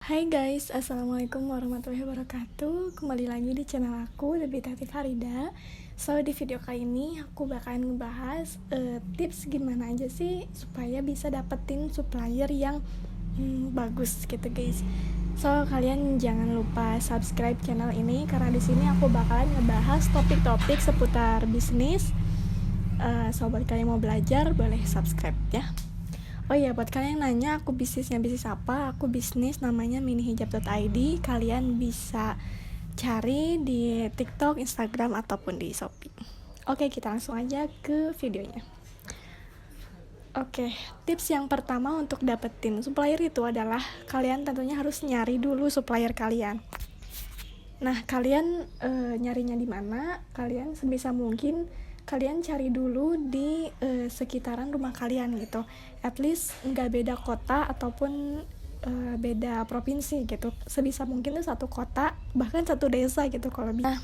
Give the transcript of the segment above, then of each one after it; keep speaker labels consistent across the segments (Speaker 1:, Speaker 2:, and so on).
Speaker 1: Hai guys, assalamualaikum warahmatullahi wabarakatuh. Kembali lagi di channel aku, The Bitati Farida. So di video kali ini aku bakalan ngebahas tips gimana aja sih supaya bisa dapetin supplier yang bagus gitu guys. So kalian jangan lupa subscribe channel ini karena di sini aku bakalan ngebahas topik-topik seputar bisnis. So buat kalian yang mau belajar boleh subscribe ya. Oh iya, buat kalian yang nanya aku bisnisnya bisnis apa, aku bisnis namanya minihijab.id. Kalian bisa cari di TikTok, Instagram, ataupun di Shopee. Oke, kita langsung aja ke videonya. Oke, tips yang pertama untuk dapetin supplier itu adalah kalian tentunya harus nyari dulu supplier kalian. Nah, kalian nyarinya di mana? Kalian sebisa mungkin kalian cari dulu di sekitaran rumah kalian gitu. At least nggak beda kota ataupun beda provinsi gitu. Sebisa mungkin tuh satu kota, bahkan satu desa gitu kalau bisa. Nah,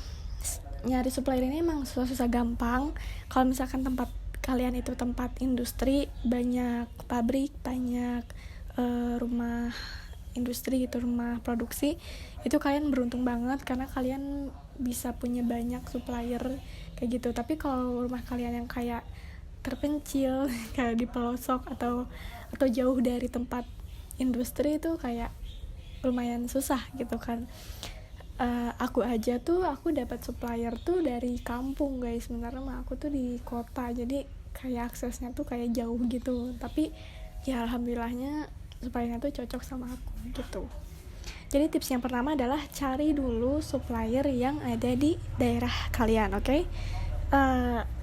Speaker 1: nyari supplier ini emang susah-susah gampang. Kalau misalkan tempat kalian itu tempat industri, banyak pabrik, banyak rumah industri gitu, rumah produksi, itu kalian beruntung banget karena kalian bisa punya banyak supplier kayak gitu. Tapi kalau rumah kalian yang kayak terpencil kayak di pelosok atau jauh dari tempat industri, itu kayak lumayan susah gitu kan. Aku aja tuh aku dapat supplier tuh dari kampung guys, sementara mah aku tuh di kota, jadi kayak aksesnya tuh kayak jauh gitu. Tapi ya alhamdulillahnya suppliernya tuh cocok sama aku gitu. Jadi tips yang pertama adalah cari dulu supplier yang ada di daerah kalian, oke?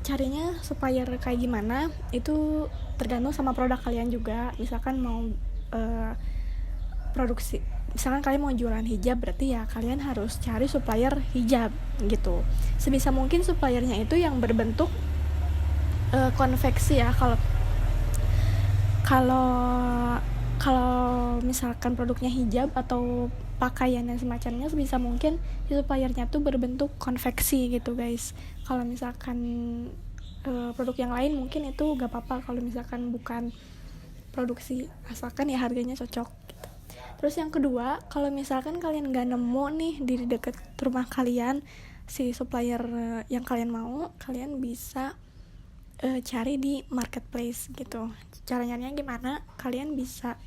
Speaker 1: Carinya supplier kayak gimana itu tergantung sama produk kalian juga. Misalkan mau produksi, misalkan kalian mau jualan hijab, berarti ya kalian harus cari supplier hijab gitu. Sebisa mungkin suppliernya itu yang berbentuk konveksi ya. Kalau misalkan produknya hijab atau pakaian dan semacamnya, sebisa mungkin suppliernya tuh berbentuk konveksi gitu guys. Kalau misalkan produk yang lain mungkin itu gak apa-apa kalau misalkan bukan produksi, asalkan ya harganya cocok gitu. Terus yang kedua, kalau misalkan kalian gak nemu nih di deket rumah kalian si supplier yang kalian mau, kalian bisa cari di marketplace gitu. Cara nyarinya gimana? Kalian bisa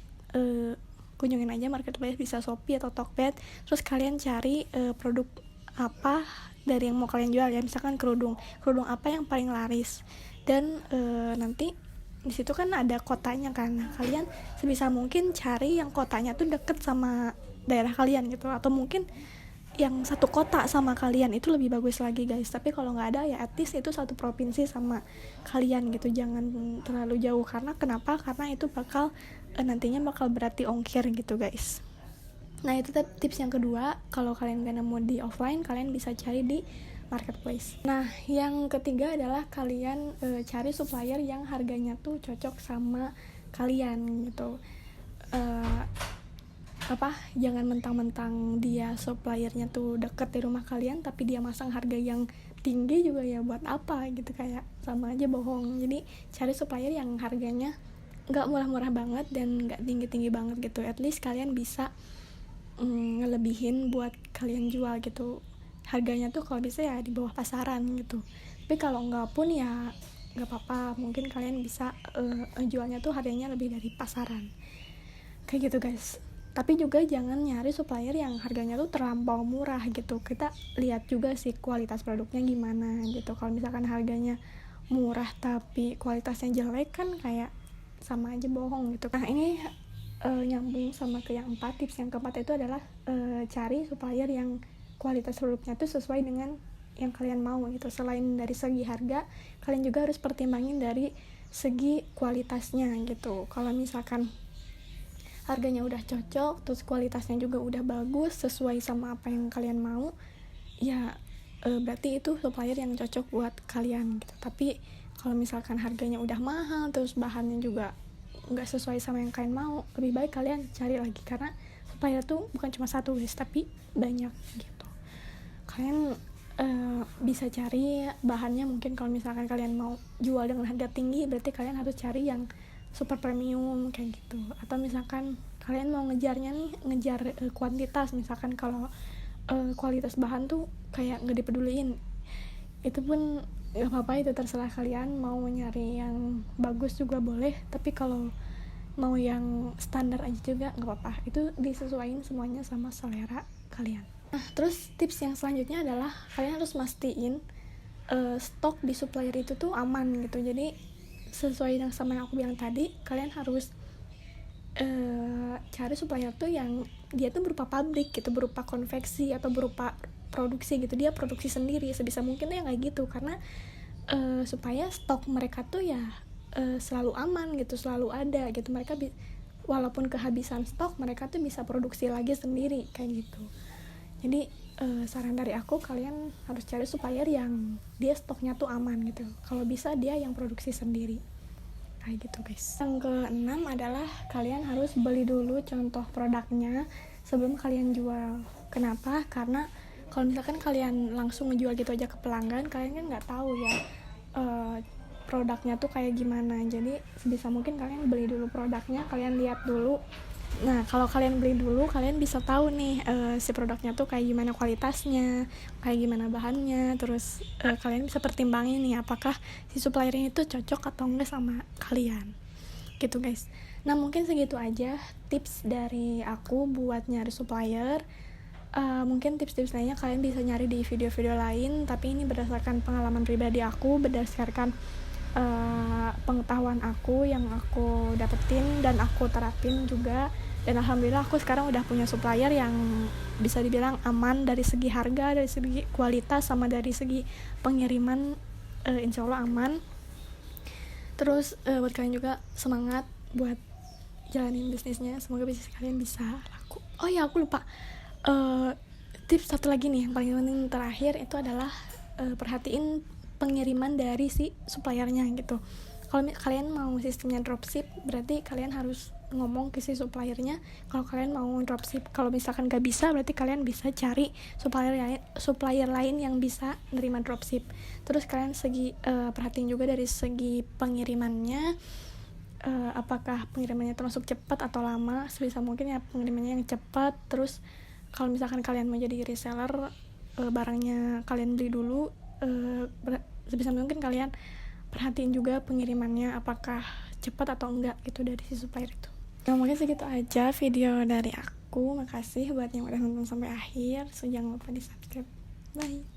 Speaker 1: kunjungin aja marketplace, bisa Shopee atau Tokped. Terus kalian cari produk apa dari yang mau kalian jual ya, misalkan kerudung apa yang paling laris, dan nanti di situ kan ada kotanya kan. Nah, kalian sebisa mungkin cari yang kotanya tuh deket sama daerah kalian gitu, atau mungkin yang satu kota sama kalian, itu lebih bagus lagi guys. Tapi kalau nggak ada ya at least itu satu provinsi sama kalian gitu, jangan terlalu jauh. Karena kenapa? Karena itu bakal nantinya bakal berarti ongkir gitu guys. Nah itu tips yang kedua. Kalau kalian gak nemu di offline, kalian bisa cari di marketplace. Nah yang ketiga adalah kalian cari supplier yang harganya tuh cocok sama kalian gitu. Jangan mentang-mentang dia suppliernya tuh deket di rumah kalian tapi dia masang harga yang tinggi juga, ya buat apa gitu, kayak sama aja bohong. Jadi cari supplier yang harganya nggak murah-murah banget dan nggak tinggi-tinggi banget gitu. At least kalian bisa ngelebihin buat kalian jual gitu. Harganya tuh kalau bisa ya di bawah pasaran gitu. Tapi kalau nggak pun ya nggak apa-apa, mungkin kalian bisa jualnya tuh harganya lebih dari pasaran kayak gitu guys. Tapi juga jangan nyari supplier yang harganya tuh terlampau murah gitu. Kita lihat juga sih kualitas produknya gimana gitu. Kalau misalkan harganya murah tapi kualitasnya jelek, kan kayak sama aja bohong gitu. Nah ini nyambung sama ke yang 4. Tips yang keempat itu adalah cari supplier yang kualitas produknya tuh sesuai dengan yang kalian mau gitu. Selain dari segi harga, kalian juga harus pertimbangin dari segi kualitasnya gitu. Kalau misalkan harganya udah cocok, terus kualitasnya juga udah bagus, sesuai sama apa yang kalian mau, ya berarti itu supplier yang cocok buat kalian gitu. Tapi kalau misalkan harganya udah mahal, terus bahannya juga nggak sesuai sama yang kalian mau, lebih baik kalian cari lagi, karena supplier tuh bukan cuma satu guys, tapi banyak gitu. Kalian bisa cari bahannya, mungkin kalau misalkan kalian mau jual dengan harga tinggi, berarti kalian harus cari yang super premium kayak gitu. Atau misalkan kalian mau ngejarnya nih, ngejar kuantitas, misalkan kalau kualitas bahan tuh kayak nggak dipeduliin, itu pun nggak apa-apa, itu terserah kalian mau nyari yang bagus juga boleh, tapi kalau mau yang standar aja juga nggak apa-apa, itu disesuaikan semuanya sama selera kalian. Nah, terus tips yang selanjutnya adalah kalian harus mastiin stok di supplier itu tuh aman gitu. Jadi sesuai yang sama yang aku bilang tadi, kalian harus cari supplier tuh yang dia tuh berupa pabrik gitu, berupa konveksi atau berupa produksi gitu, dia produksi sendiri sebisa mungkin tuh yang kayak gitu, karena supaya stok mereka tuh ya selalu aman gitu, selalu ada gitu, mereka walaupun kehabisan stok mereka tuh bisa produksi lagi sendiri kayak gitu. Jadi saran dari aku, kalian harus cari supplier yang dia stoknya tuh aman gitu, kalau bisa dia yang produksi sendiri kayak gitu guys. Yang keenam adalah kalian harus beli dulu contoh produknya sebelum kalian jual. Kenapa? Karena kalau misalkan kalian langsung ngejual gitu aja ke pelanggan, kalian kan nggak tahu ya produknya tuh kayak gimana. Jadi sebisa mungkin kalian beli dulu produknya, kalian lihat dulu. Nah, kalau kalian beli dulu, kalian bisa tahu nih si produknya tuh kayak gimana kualitasnya, kayak gimana bahannya. Terus kalian bisa pertimbangin nih apakah si suppliernya itu cocok atau enggak sama kalian. Gitu guys. Nah, mungkin segitu aja tips dari aku buat nyari supplier. Mungkin tips-tips lainnya kalian bisa nyari di video-video lain, tapi ini berdasarkan pengalaman pribadi aku, berdasarkan pengetahuan aku yang aku dapetin dan aku terapin juga. Dan alhamdulillah aku sekarang udah punya supplier yang bisa dibilang aman dari segi harga, dari segi kualitas, sama dari segi pengiriman, insya Allah aman. Terus buat kalian juga semangat buat jalanin bisnisnya, semoga bisnis kalian bisa laku. Oh ya, aku lupa tips satu lagi nih yang paling penting terakhir, itu adalah perhatiin pengiriman dari si suppliernya gitu. Kalau kalian mau sistemnya dropship, berarti kalian harus ngomong ke si suppliernya kalau kalian mau dropship. Kalau misalkan gak bisa, berarti kalian bisa cari supplier lain yang bisa nerima dropship. Terus kalian perhatiin juga dari segi pengirimannya, apakah pengirimannya termasuk cepat atau lama. Sebisa mungkin ya pengirimannya yang cepat. Terus kalau misalkan kalian mau jadi reseller, barangnya kalian beli dulu, sebisa mungkin kalian perhatiin juga pengirimannya apakah cepat atau enggak gitu dari si supplier itu. Nah, mungkin segitu aja video dari aku. Makasih buat yang udah nonton sampai akhir. So, jangan lupa di subscribe. Bye.